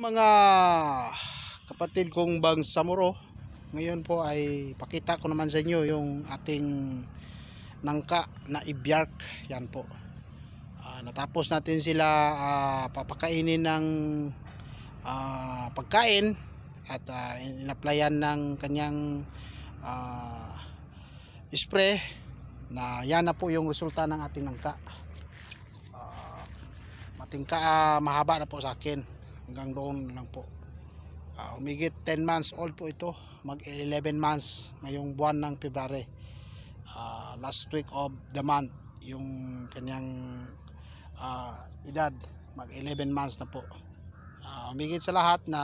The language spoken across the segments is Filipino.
Mga kapatid kong Bangsamoro, ngayon po ay pakita ko naman sa inyo yung ating nangka na ibyark. Yan po. Natapos natin sila papakainin ng pagkain at inaplayan ng kanyang spray na yan na po yung resulta ng ating nangka. Matingka mahaba na po sa akin. Hanggang doon lang po. Humigit 10 months old po ito. Mag 11 months ngayong buwan ng February. Last week of the month yung kanyang edad. Mag 11 months na po. Humigit sa lahat na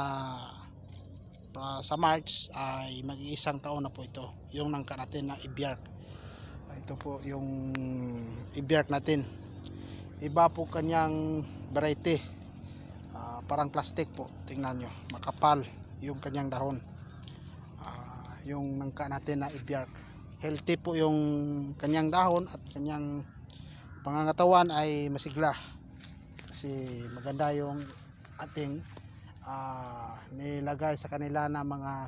sa March ay mag-iisang taon na po ito. Yung nangka natin na ibyark. Ito po yung ibyark natin. Iba po kanyang variety. Parang plastic po, tingnan nyo, makapal yung kanyang dahon. Yung nangka natin na ibyark, healthy po yung kanyang dahon at kanyang pangangatawan ay masigla kasi maganda yung ating nilagay sa kanila na mga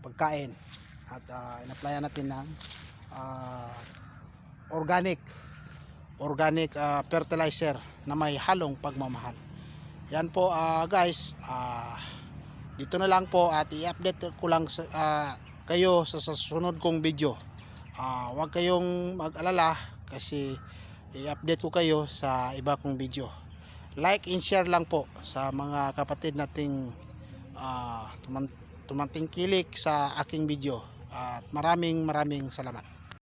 pagkain at inaplayan natin ng organic fertilizer na may halong pagmamahal. Yan po guys, dito na lang po at i-update ko lang kayo sa susunod kong video. Huwag kayong mag-alala kasi i-update ko kayo sa iba kong video. Like and share lang po sa mga kapatid nating tumantingkilik sa aking video at maraming salamat.